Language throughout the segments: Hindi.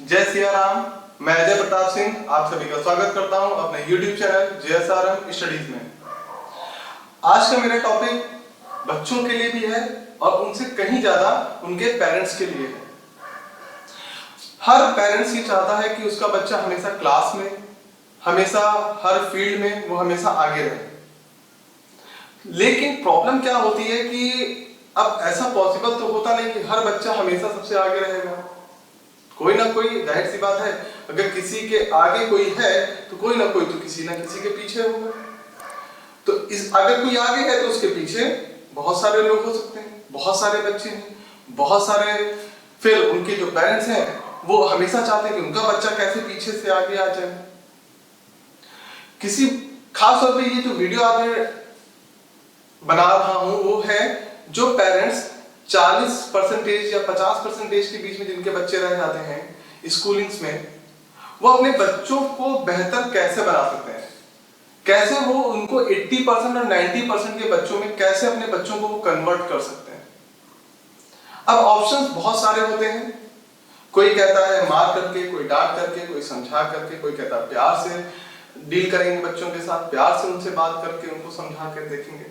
जय सिया राम। मैं अजय प्रताप सिंह आप सभी का स्वागत करता हूं अपने YouTube चैनल JSRM स्टडीज में। आज का मेरा टॉपिक बच्चों के लिए भी है और उनसे कहीं ज्यादा उनके पेरेंट्स के लिए है। हर पेरेंट्स ये चाहता है कि उसका बच्चा हमेशा क्लास में, हमेशा हर फील्ड में वो हमेशा आगे रहे। लेकिन प्रॉब्लम क्या होती है कि अब ऐसा पॉसिबल तो होता नहीं कि हर बच्चा हमेशा सबसे आगे रहेगा। कोई ना कोई, जाहिर सी बात है, अगर किसी के आगे कोई है तो कोई ना कोई तो किसी ना किसी के पीछे होगा। तो अगर कोई आगे है तो उसके पीछे बहुत सारे लोग हो सकते हैं, बहुत सारे बच्चे हैं, बहुत सारे। फिर उनके जो पेरेंट्स हैं वो हमेशा चाहते हैं कि उनका बच्चा कैसे पीछे से आगे आ जाए। किसी खास तौर पे ये जो वीडियो आपने बना रहा हूं वो है जो पेरेंट्स 40% या 50% के बीच में जिनके बच्चे रह जाते हैं स्कूलिंग्स में, वो अपने बच्चों को बेहतर कैसे बना सकते हैं, कैसे वो उनको 80% और 90% के बच्चों में कैसे अपने बच्चों को वो कन्वर्ट कर सकते हैं। अब ऑप्शंस बहुत सारे होते हैं। कोई कहता है मार करके, कोई डांट करके, कोई समझा करके, कोई कहता है प्यार से डील करेंगे बच्चों के साथ, प्यार से उनसे बात करके उनको समझा कर देखेंगे।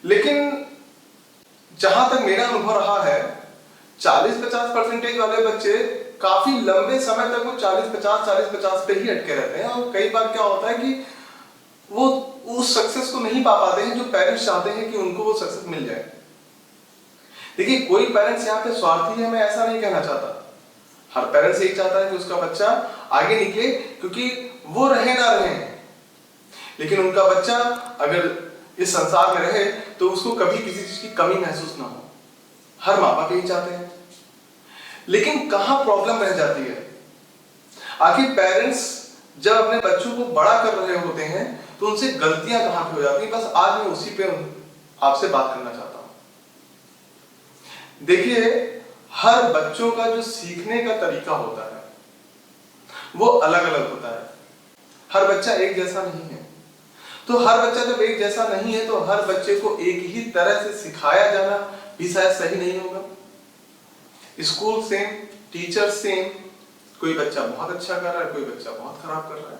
लेकिन जहां तक मेरा अनुभव रहा है, 40-50% वाले बच्चे काफी लंबे समय तक वो 40-50 पे ही अटके रहते हैं। और कई बार क्या होता है कि वो उस सक्सेस को नहीं पा पाते हैं जो पेरेंट्स चाहते हैं कि उनको वो सक्सेस मिल जाए। देखिए, कोई पेरेंट्स यहाँ पे स्वार्थी है मैं ऐसा नहीं कहना चाहता। हर पेरेंट्स यही चाहता है कि उसका बच्चा आगे निकले, क्योंकि वो रहे ना रहे, लेकिन उनका बच्चा अगर इस संसार में रहे तो उसको कभी किसी चीज की कमी महसूस ना हो। हर माँ बाप यही चाहते हैं। लेकिन कहां प्रॉब्लम रह जाती है, आखिर पेरेंट्स जब अपने बच्चों को बड़ा कर रहे होते हैं तो उनसे गलतियां कहां पे हो जाती है, बस आज मैं उसी पे आपसे बात करना चाहता हूं। देखिए, हर बच्चों का जो सीखने का तरीका होता है वो अलग अलग होता है। हर बच्चा एक जैसा नहीं है। तो हर बच्चा जब एक जैसा नहीं है तो हर बच्चे को एक ही तरह से सिखाया जाना भी शायद सही नहीं होगा। स्कूल सेम, टीचर सेम, कोई बच्चा बहुत अच्छा कर रहा है, कोई बच्चा बहुत खराब कर रहा है।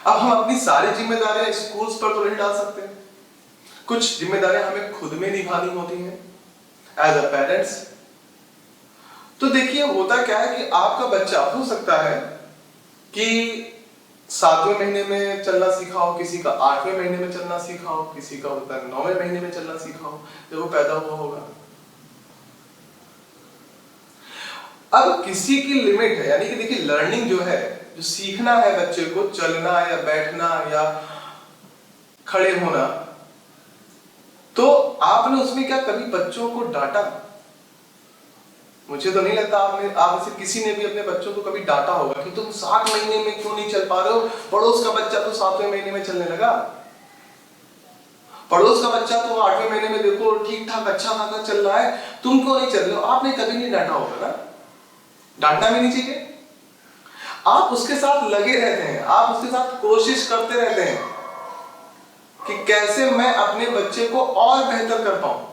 अब हम अपनी सारी जिम्मेदारियां स्कूल्स पर तो नहीं डाल सकते। कुछ जिम्मेदारियां हमें खुद में निभानी होती हैं एज अ पेरेंट्स। तो देखिए, होता क्या है कि आपका बच्चा हो सकता है कि 7वें महीने में चलना सीखा हो, किसी का 8वें महीने में चलना सीखा हो, किसी का होता है 9वें महीने में चलना सीखा हो जब वो पैदा हुआ होगा। अब किसी की लिमिट है, यानी कि देखिए, लर्निंग जो है, जो सीखना है बच्चे को, चलना या बैठना या खड़े होना, तो आपने उसमें क्या कभी बच्चों को डांटा? मुझे तो नहीं लगता आप में से किसी ने भी अपने बच्चों को कभी डांटा होगा कि तुम 7 महीने में क्यों नहीं चल पा रहे हो, पड़ोस का बच्चा तो 7वें महीने में चलने लगा, पड़ोस का बच्चा तो 8वें महीने में देखो ठीक ठाक अच्छा खासा चल रहा है, तुम क्यों नहीं चल रहे हो? आपने कभी नहीं डांटा होगा ना। डांटना भी नहीं चाहिए। आप उसके साथ लगे रहते हैं, आप उसके साथ कोशिश करते रहते हैं कि कैसे मैं अपने बच्चे को और बेहतर कर पाऊं।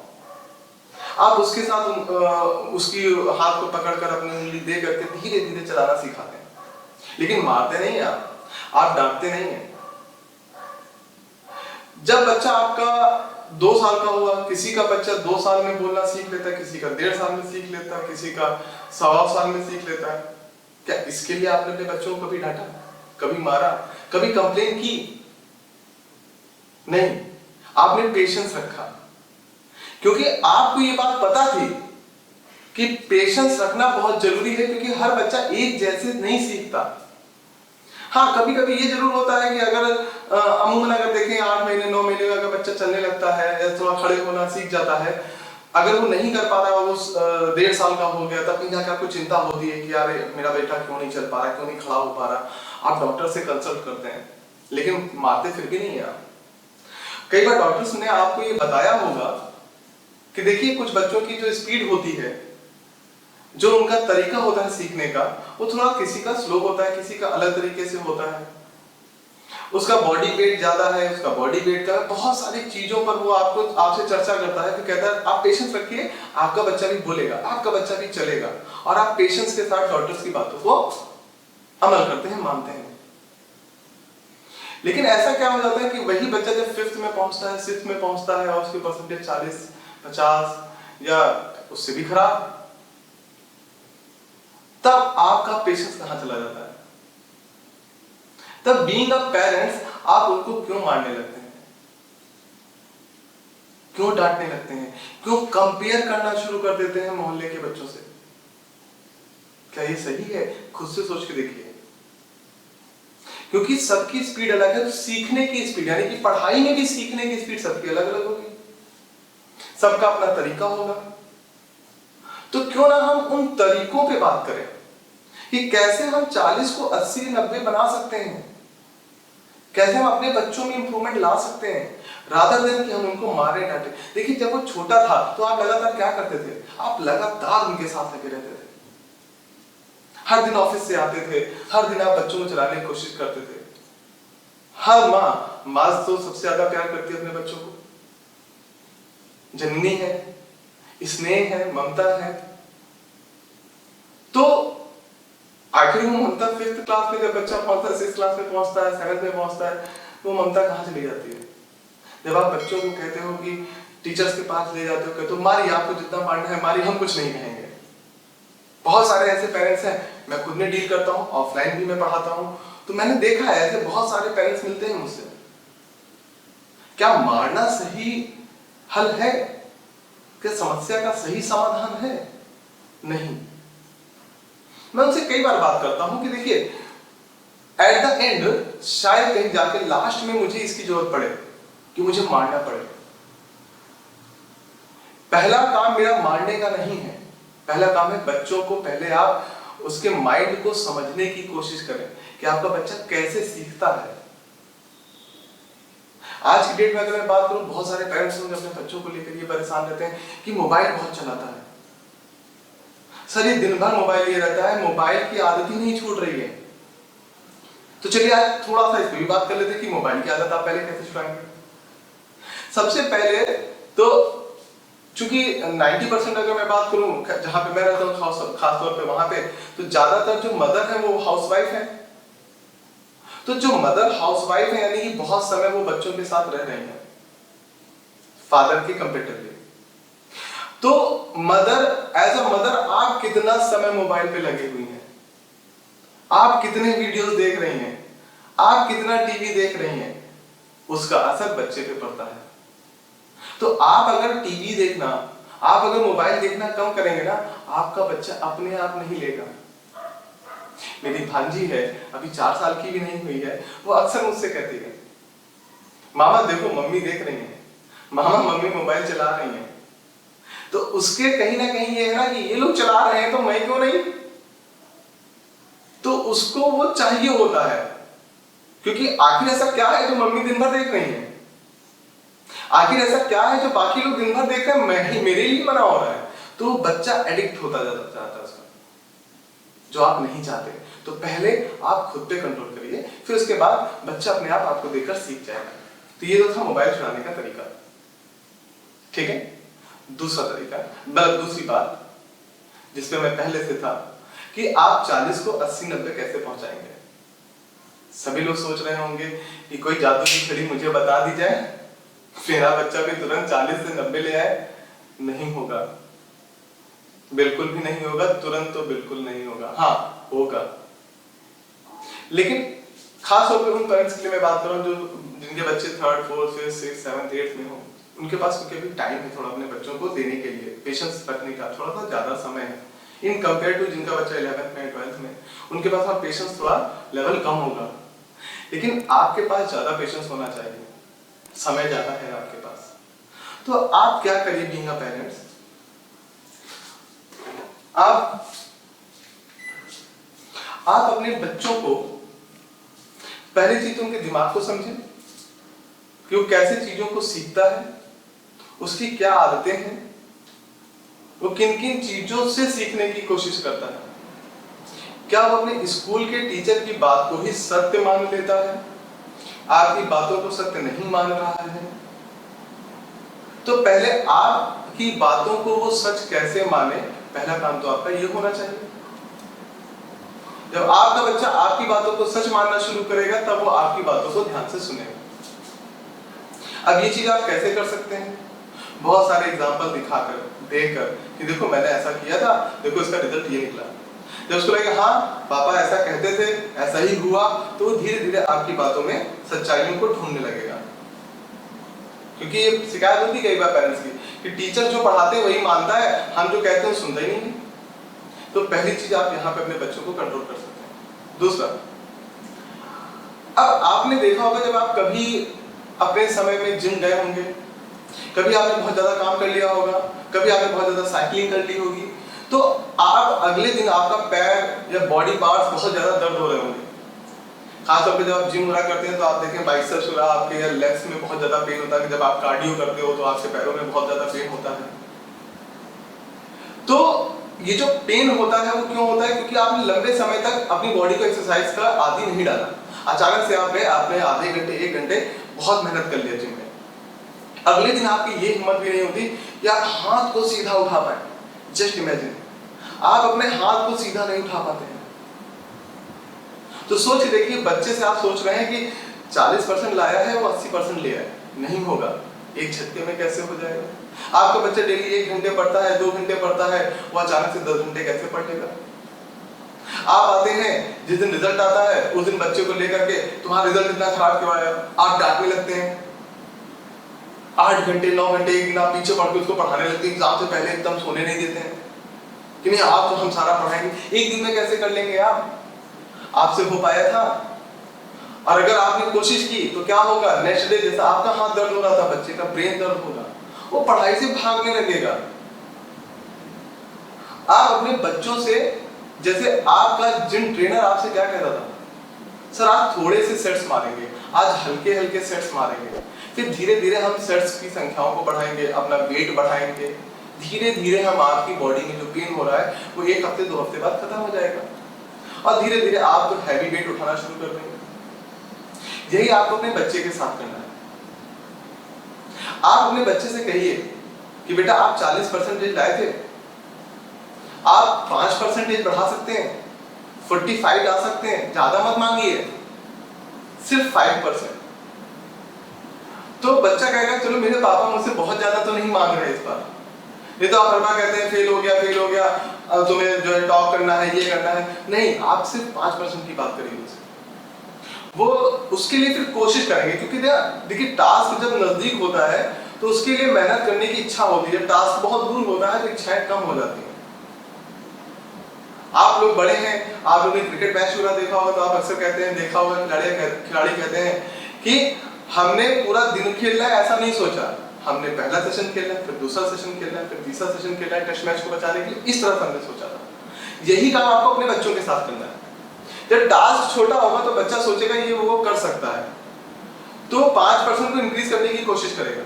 आप उसके साथ उसकी हाथ को पकड़कर अपनी उंगली दे करके धीरे धीरे चलाना सिखाते हैं, लेकिन मारते नहीं हैं आप डांटते नहीं हैं। जब बच्चा आपका 2 साल का हुआ, किसी का बच्चा 2 साल में बोलना सीख लेता है, किसी का 1.5 साल में सीख लेता है, किसी का 1.25 साल में सीख लेता है। क्या इसके लिए आपने अपने बच्चों को कभी डांटा, कभी मारा, कभी कंप्लेन की? नहीं, आपने पेशेंस रखा, क्योंकि आपको ये बात पता थी कि पेशेंस रखना बहुत जरूरी है, क्योंकि हर बच्चा एक जैसे नहीं सीखता। हाँ, कभी कभी ये जरूर होता है कि अगर अमूमन अगर देखें 8 महीने 9 महीने में अगर बच्चा चलने लगता है या थोड़ा खड़े होना सीख जाता है, अगर वो नहीं कर पा रहा, वो 1.5 साल का हो गया, तब कहीं जाकर आपको चिंता होती है कि यार मेरा बेटा क्यों नहीं चल पा रहा, क्यों नहीं खड़ा हो पा रहा। आप डॉक्टर से कंसल्ट करते हैं, लेकिन मारते फिर भी नहीं है आप। कई बार डॉक्टर्स ने आपको ये बताया होगा कि देखिए, कुछ बच्चों की जो स्पीड होती है, जो उनका तरीका होता है सीखने का, वो थोड़ा किसी का स्लो होता है, किसी का अलग तरीके से होता है। उसका बॉडी वेट ज्यादा है, उसका बॉडी वेट का, बहुत सारी चीजों पर वो आपसे चर्चा करता है। तो कहता है आप पेशेंस रखिए, आपका बच्चा भी बोलेगा, आपका बच्चा भी चलेगा। और आप पेशेंस के साथ डॉक्टर्स की बातों को अमल करते हैं, मानते हैं। लेकिन ऐसा क्या हो जाता है कि वही बच्चा जब 5th में पहुंचता है, 6th में पहुंचता है और उसकी परसेंटेज 40, 50 या उससे भी खराब, तब आपका पेशेंस कहां चला जाता है? तब बीइंग अ पेरेंट्स आप उनको क्यों मारने लगते हैं, क्यों डांटने लगते हैं, क्यों कंपेयर करना शुरू कर देते हैं मोहल्ले के बच्चों से? क्या ये सही है? खुद से सोच के देखिए। क्योंकि सबकी स्पीड अलग है, तो सीखने की स्पीड, यानी कि पढ़ाई में भी सीखने की स्पीड सबकी अलग अलग होगी, सबका अपना तरीका होगा। तो क्यों ना हम उन तरीकों पे बात करें कि कैसे हम 40 को 80, 90 बना सकते हैं, कैसे हम अपने बच्चों में इंप्रूवमेंट ला सकते हैं, रादर देन कि हम उनको मारे डांटे। देखिए, जब वो छोटा था तो आप लगातार क्या करते थे? आप लगातार उनके साथ लगे रहते थे। हर दिन ऑफिस से आते थे, हर दिन आप बच्चों को चलाने की कोशिश करते थे। हर माँ तो सबसे ज्यादा प्यार करती है अपने बच्चों को, जननी है, स्नेह है, ममता है। तो आखिर वो ममता 5th क्लास में जब बच्चा पहुंचता है, 6th क्लास में पहुंचता है, 7th में पहुंचता है, वो ममता कहां चली जाती है? जब आप बच्चों को कहते हो कि टीचर्स के पास ले जाते हो, कहते हो मारिए, आपको जितना मारना है मारिए, हम कुछ नहीं कहेंगे। बहुत सारे ऐसे पेरेंट्स हैं, मैं खुद में डील करता हूँ, ऑफलाइन भी मैं पढ़ाता हूँ, तो मैंने देखा है ऐसे बहुत सारे पेरेंट्स मिलते हैं मुझसे। क्या मारना सही हल है? क्या समस्या का सही समाधान है? नहीं। मैं उनसे कई बार बात करता हूं कि देखिए, एट द एंड शायद कहीं जाके लास्ट में मुझे इसकी जरूरत पड़े कि मुझे मारना पड़े। पहला काम मेरा मारने का नहीं है, पहला काम है बच्चों को पहले आप उसके माइंड को समझने की कोशिश करें कि आपका बच्चा कैसे सीखता है। आज की डेट में अगर मैं बात करूं, बहुत सारे पेरेंट्स होंगे अपने बच्चों को लेकर ये परेशान रहते हैं कि मोबाइल बहुत चलाता है, सर ये दिन भर मोबाइल लिए रहता है, मोबाइल की आदत ही नहीं छूट रही है। तो चलिए आज थोड़ा सा इस पर भी बात कर लेते हैं कि मोबाइल की आदत आप पहले कैसे छुड़ाएंगे। सबसे पहले तो चूंकि 90% अगर मैं बात करूं जहां पे मैं रहता हूं, खासतौर पे वहां पे, तो ज्यादातर जो मदर है वो हाउसवाइफ है। तो जो मदर हाउसवाइफ है, यानी कि बहुत समय वो बच्चों के साथ रह रही है फादर के कंपेरेटिवली। तो मदर, एज अ मदर, आप कितना समय मोबाइल पे लगी हुई हैं, आप कितने वीडियोस देख रही हैं, आप कितना टीवी देख रही हैं, उसका असर बच्चे पे पड़ता है। तो आप अगर टीवी देखना, आप अगर मोबाइल देखना कम करेंगे ना, आपका बच्चा अपने आप नहीं लेगा। मेरी भांजी है, अभी 4 साल की भी नहीं हुई है, वो अक्सर मुझसे कहती है, मामा देखो मम्मी देख रही है, मामा मम्मी मोबाइल चला रही है। तो उसके कहीं ना कहीं ये है ना कि ये लोग चला रहे हैं तो मैं क्यों नहीं। तो उसको वो चाहिए होता है, क्योंकि आखिर ऐसा क्या है जो मम्मी दिन भर देख रही है, आखिर ऐसा क्या है जो बाकी लोग दिन भर देख रहे हैं, मैं ही मेरे लिए मना हो रहा है। तो बच्चा एडिक्ट होता जाता है उसका, जो आप नहीं चाहते। तो पहले आप खुद पे कंट्रोल करिए, फिर उसके बाद बच्चा अपने आप आपको देखकर सीख जाएगा। तो ये तो था मोबाइल चलाने का तरीका, ठीक है। दूसरा तरीका, दूसरी बात जिसपे मैं पहले से था कि आप 40 को 80, 90 कैसे पहुंचाएंगे। सभी लोग सोच रहे होंगे कि कोई जादू की छड़ी मुझे बता दी जाए, मेरा बच्चा भी तुरंत 40 से 90 ले आए। नहीं होगा, बिल्कुल भी नहीं होगा, तुरंत तो बिल्कुल नहीं होगा। हाँ होगा, लेकिन खास तौर पर उन पेरेंट्स के लिए मैं बात कर रहा हूँ जो जिनके बच्चे 3rd, 4th, 5th, 6th, 7th, 8th में हो। उनके पास क्योंकि अभी टाइम है थोड़ा अपने बच्चों को देने के लिए, पेशेंस रखने का थोड़ा सा ज्यादा समय है इन कंपेयर टू जिनका बच्चा 11th में, 12th में, उनके पास आप पेशेंस थोड़ा लेवल कम होगा। लेकिन आपके पास ज्यादा पेशेंस होना चाहिए, समय ज्यादा है आपके पास। तो आप क्या करिए बीइंग अ पेरेंट्स, आप अपने बच्चों को पहली चीज उनके दिमाग को समझें कि वो कैसे चीजों को सीखता है, उसकी क्या आदतें हैं, वो किन किन चीजों से सीखने की कोशिश करता है। क्या वो अपने स्कूल के टीचर की बात को ही सत्य मान लेता है, आपकी बातों को सत्य नहीं मान रहा है, तो पहले आपकी बातों को वो सच कैसे माने, पहला काम तो आपका ये होना चाहिए। जब आपका बच्चा आपकी बातों को सच मानना शुरू करेगा तब वो आपकी बातों को ध्यान से सुनेगा। अब ये चीज आप कैसे कर सकते हैं? बहुत सारे एग्जांपल दिखाकर, देकर कि देखो मैंने ऐसा किया था, देखो इसका रिजल्ट ये निकला। जब उसको लगेगा हाँ पापा ऐसा कहते थे, ऐसा ही हुआ, तो वो धीरे धीरे आपकी बातों में सच्चाइयों को ढूंढने लगेगा। क्योंकि ये शिकायत होती है कई बार पेरेंट्स की कि टीचर जो पढ़ाते हैं वही मानता है, हम जो कहते हैं सुनता ही नहीं। तो पहली चीज आप यहाँ पे अपने बच्चों को कंट्रोल कर सकते हैं। दूसरा, अब आपने देखा होगा जब आप कभी अपने समय में जिम गए होंगे, कभी आपने बहुत ज्यादा काम कर लिया होगा, कभी आपने बहुत ज्यादा साइकिलिंग कर ली होगी, तो आप अगले दिन आपका पैर या बॉडी पार्ट्स बहुत ज्यादा दर्द हो रहे होंगे। खासतौर पे जब आप जिम वगैरह करते हैं तो आप देखें बाइसेप्स वगैरह आपके या लेग्स में बहुत ज्यादा पेन होता है। जब आप कार्डियो करते हो तो आपके पैरों में बहुत ज्यादा पेन होता है। तो ये जो पेन होता है वो क्यों होता है? क्योंकि आपने लंबे समय तक अपनी बॉडी को एक्सरसाइज का आदी नहीं डाला। अचानक से आपने आधे घंटे 1 घंटे बहुत मेहनत कर लिया जिम में, अगले दिन आपकी ये हिम्मत भी नहीं होती कि आप हाथ को सीधा उठा पाए। जस्ट इमेजिन, आप अपने हाथ को सीधा नहीं उठा पाते हैं। तो सोच देखिए, बच्चे से आप सोच रहे हैं कि 40% लाया है वो 80% ले आए, नहीं होगा। एक झटके में कैसे हो जाएगा? आपका बच्चा डेली 1 घंटे पढ़ता है, 2 घंटे पढ़ता है, वो अचानक से 10 घंटे कैसे पढ़ लेगा? आप आते हैं, जिस दिन रिजल्ट आता है उस दिन बच्चे को लेकर के तुम्हारा रिजल्ट इतना खराब क्यों आया, आप डांटने लगते हैं। 8 घंटे 9 घंटे एक दिन आप पीछे पढ़ के उसको पढ़ाने लगते हैं, एग्जाम से पहले एकदम सोने नहीं देते हैं कि नहीं आप तो हम सारा पढ़ाएंगे। एक दिन में कैसे कर लेंगे आप? आपसे हो पाया था? और अगर आपने कोशिश की तो क्या होगा? नेक्स्ट डे जैसा आपका हाथ दर्द हो रहा था, बच्चे का ब्रेन दर्द होगा, वो पढ़ाई से भागने लगेगा। आप अपने बच्चों से, जैसे आपका जिम ट्रेनर आपसे क्या कहता था, सर आप थोड़े से सेट्स मारेंगे, आज हल्के हल्के सेट्स मारेंगे, फिर धीरे धीरे हम सेट्स की संख्याओं को बढ़ाएंगे, अपना वेट बढ़ाएंगे, धीरे धीरे हम आपकी बॉडी में जो पेन हो रहा है वो 1 हफ्ते 2 हफ्ते बाद खत्म हो जाएगा और धीरे धीरे आप तो हैवी वेट उठाना शुरू कर देंगे। यही आपको अपने बच्चे के साथ करना है। आप अपने बच्चे से कहिए कि बेटा आप 40% लाए थे, आप 5% बढ़ा सकते हैं, 45 ला सकते हैं, ज्यादा मत मांगिए, सिर्फ 5%। तो बच्चा कहेगा चलो मेरे पापा मुझसे बहुत ज्यादा तो नहीं मांग रहे इस बार। नहीं तो आप हर बार कहते हैं फेल हो गया, अब तुम्हें जो है टॉप करना है, ये करना है। नहीं, आप सिर्फ 5% की बात करिए उससे। वो उसके लिए फिर कोशिश करेंगे, क्योंकि देखिए टास्क जब नजदीक होता है तो उसके लिए मेहनत करने की इच्छा होती है। टास्क बहुत दूर होता है तो इच्छाएं कम हो जाती है। आप लोग बड़े हैं, आप लोगों ने क्रिकेट मैच वगैरह देखा होगा तो आप अक्सर कहते हैं, देखा होगा खिलाड़ी कहते हैं कि हमने पूरा दिन खेलना है ऐसा नहीं सोचा, हमने पहला सेशन खेलना है, फिर दूसरा सेशन खेलना है, फिर तीसरा सेशन खेलना है टेस्ट मैच को बचाने के लिए, इस तरह से हमने सोचा था। यही काम आपको अपने बच्चों के साथ करना है। जब टास्क छोटा होगा तो बच्चा सोचेगा ये वो कर सकता है, तो 5% को इंक्रीज करने की कोशिश करेगा।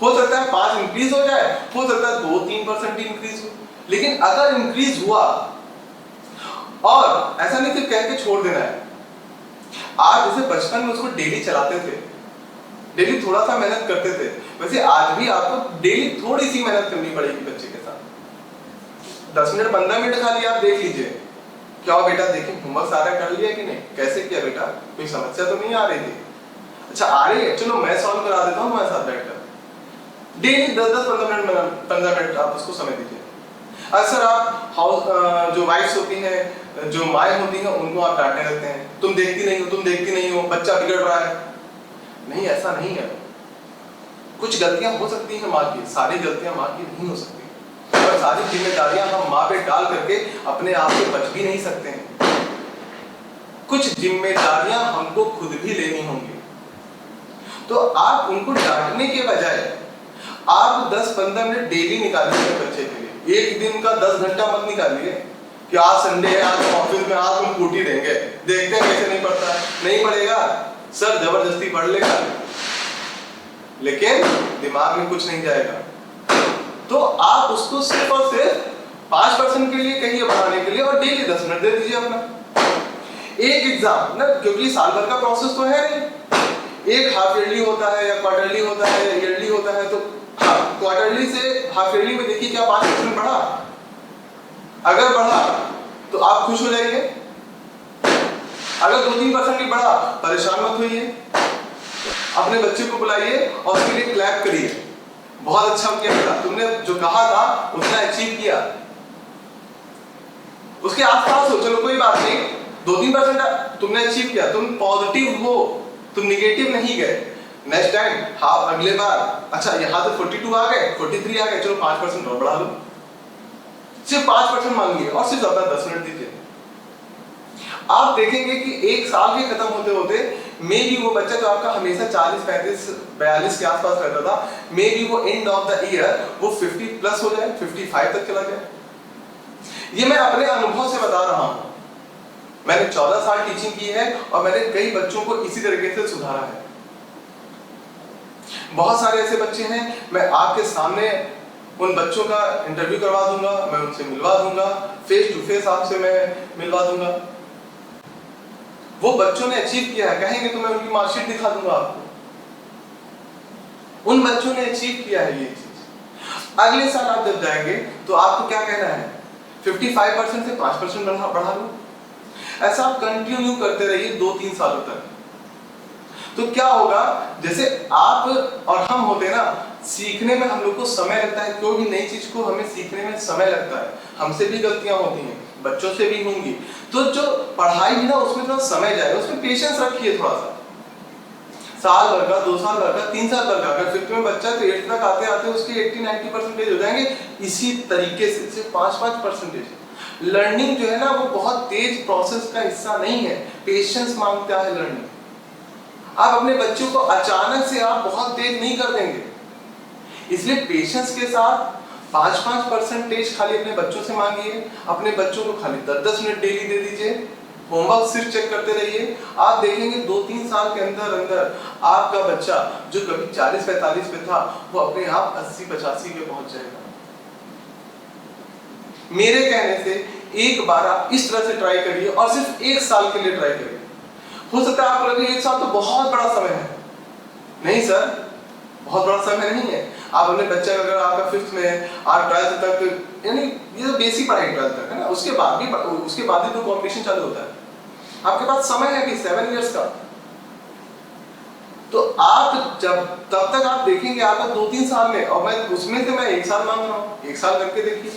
हो सकता है 5 इंक्रीज हो जाए, हो सकता है 2-3% भी इंक्रीज हो, लेकिन अगर इंक्रीज हुआ, और ऐसा नहीं सिर्फ कह के छोड़ देना है। आप जैसे बचपन में उसको डेली चलाते थे, डेली थोड़ा सा मेहनत करते थे, वैसे आज भी आपको डेली थोड़ी सी मेहनत करनी पड़ेगी बच्चे के साथ। 10 मिनट 15 मिनट खाली आप देख लीजिए, क्या बेटा देखिए होमवर्क सारा कर लिया कि नहीं, कैसे किया बेटा, कोई समस्या तो नहीं आ रही थी, अच्छा आ रही है, चलो मैं सॉल्व करा देता हूँ तुम्हारे साथ बैठकर। डेली 10-15 मिनट आप उसको समय दीजिए। अक्सर आप हाउस जो वाइफ्स होती हैं, जो माएँ होती हैं, उनको आप डांटने लगते हैं, तुम देखती नहीं हो, बच्चा बिगड़ रहा है। नहीं, ऐसा नहीं है। कुछ गलतियां हो सकती हैं माँ की, सारी गलतियां माँ की नहीं हो सकती, और सारी जिम्मेदारियां हम माँ पे डाल करके अपने आप से बच भी नहीं सकते हैं। कुछ जिम्मेदारियां हमको खुद भी लेनी होंगी। तो आप उनको डांटने के बजाय आप 10-15 मिनट डेली निकालिए बच्चे के लिए। एक दिन का 10 घंटा मत निकालिए कि आज संडे है, आज ऑफिस में आज हम छुट्टी देंगे, देखते हैं कैसे नहीं पढ़ता है। नहीं पढ़ेगा सर, जबरदस्ती पढ़ लेगा, लेकिन दिमाग में कुछ नहीं जाएगा। तो आप उसको सिर्फ और सिर्फ 5% के लिए कहिए बढ़ाने के लिए, और डेली 10 मिनट दे दीजिए अपना। एक एग्जाम ना, क्योंकि साल भर का प्रोसेस तो है नहीं, एक हाफ ईयरली होता है या क्वार्टरली होता है या ईयरली होता है, तो हाँ, क्वार्टरली से हाफ ईयरली में देखिए क्या 5% बढ़ा। अगर बढ़ा तो आप खुश हो जाइए, अगर 2-3% भी बढ़ा परेशान मत होइए, अपने बच्चे को बुलाइए और उसके लिए क्लैप करिए, बहुत अच्छा किया बेटा, तुमने जो कहा था उसने अचीव किया। उसके आसपास हो, चलो कोई बात नहीं, 2-3% तुमने अचीव किया, तुम पॉजिटिव हो, तुम निगेटिव नहीं गए। नेक्स्ट टाइम हाँ अगले बार, अच्छा यहाँ तो 42 आ गए, 43 आ गए, चलो 5% और बढ़ा लो, सिर्फ 5% मांगिए और सिर्फ अपना 10 मिनट दीजिए। आप देखेंगे कि एक साल के खत्म होते होते मे बी वो बच्चा जो आपका हमेशा 40, 35, 42 के आसपास रहता था, मे बी वो एंड ऑफ द ईयर वो 50 प्लस हो जाए, 55 तक चला जाए। ये मैं अपने अनुभव से बता रहा हूं, मैंने 14 साल टीचिंग की है और मैंने कई बच्चों को इसी तरीके से सुधारा है। बहुत सारे ऐसे बच्चे हैं, मैं आपके सामने उन बच्चों का इंटरव्यू करवा दूंगा, मैं उनसे मिलवा दूंगा, फेस टू फेस आपसे मैं मिलवा दूंगा। वो बच्चों ने अचीव किया है, कहेंगे तो मैं उनकी मार्कशीट दिखा दूंगा आपको। उन बच्चों ने अचीव किया है ये चीज। अगले साल आप जब जाएंगे तो आपको क्या कहना है, 55% से 5% बढ़ा लो। ऐसा आप कंटिन्यू करते रहिए 2-3 सालों तक। तो क्या होगा, जैसे आप और हम होते ना, सीखने में हम लोग को समय लगता है, कोई भी नई चीज को हमें सीखने में समय लगता है, हमसे भी गलतियां होती हैं, बच्चों से भी होंगी। तो जो पढ़ाई है ना उसमें थोड़ा समय जाएगा, उसमें पेशेंस रखिए थोड़ा सा। साल भर का, 2 साल भर का, 3 साल भर का, अगर 5th में बच्चा तो 8th तक आते आते उसके 80-90% हो जाएंगे। इसी तरीके से सिर्फ 5-5% लर्निंग जो है ना वो बहुत तेज प्रोसेस का हिस्सा नहीं है, पेशेंस मांगता है लर्निंग। आप अपने बच्चों को अचानक से आप बहुत तेज नहीं कर देंगे, इसलिए पेशेंस के साथ 5-5% खाली अपने बच्चों से मांगिए। अपने बच्चों को खाली 10-10 मिनट डेली दे दीजिए, होमवर्क सिर्फ चेक करते रहिए। आप देखेंगे 2-3 साल के अंदर अंदर आपका बच्चा जो कभी 40-45 पे था वो अपने आप 80-85 पे पहुंच जाएगा। मेरे कहने से एक बार आप इस तरह से ट्राई करिए और सिर्फ 1 साल के लिए ट्राई करिए। हो सकता है आपको लगे 1 साल तो बहुत बड़ा समय है, नहीं सर, बहुत बड़ा समय नहीं है। आप अपने बच्चे अगर आपका 5th में आप 12th तक, यानी ये तो बेसिक पढ़ाई 12th तक है ना, उसके बाद भी तो कॉम्पिटिशन चालू होता है। आपके पास समय है कि 7 इयर्स का, तो आप जब तब तक आप देखेंगे आपका 2-3 साल में, और मैं उसमें से मैं 1 साल मांग रहा हूँ, 1 साल करके देखिए।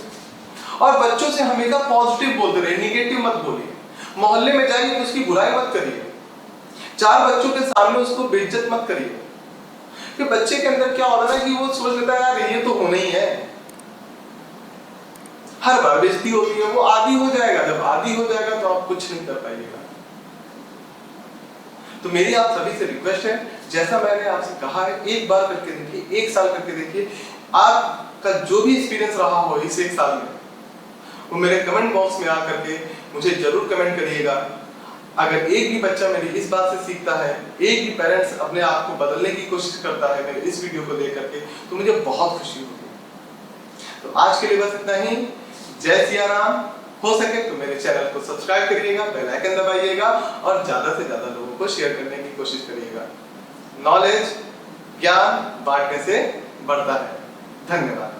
और बच्चों से हमेशा पॉजिटिव बोलते रहिए, निगेटिव मत बोलिए। मोहल्ले में जाइए तो उसकी बुराई मत करिए, 4 बच्चों के सामने उसको बेइज्जत मत करिए। कि बच्चे के अंदर क्या होता है कि वो सोच लेता है यार ये तो होना ही है, हर बार बेइज्जती होती है, वो आदी हो जाएगा। जब आदी हो जाएगा तो आप कुछ नहीं कर पाइएगा। तो मेरी आप सभी से रिक्वेस्ट है, जैसा मैंने आपसे कहा है, एक बार करके देखिए, 1 साल करके देखिए। आपका जो भी एक्सपीरियंस रहा हो इस 1 साल में, वो मेरे कमेंट बॉक्स में आकर के मुझे जरूर कमेंट करिएगा। अगर एक भी बच्चा मेरी इस बात से सीखता है, एक भी पेरेंट्स अपने आप को बदलने की कोशिश करता है मेरे इस वीडियो को देख करके, तो मुझे बहुत खुशी होगी। तो आज के लिए बस इतना ही। जय सिया राम। हो सके तो मेरे चैनल को सब्सक्राइब करिएगा, बेल आइकन दबाइएगा और ज्यादा से ज्यादा लोगों को शेयर करने की कोशिश करिएगा। नॉलेज, ज्ञान बांटने से बढ़ता है। धन्यवाद।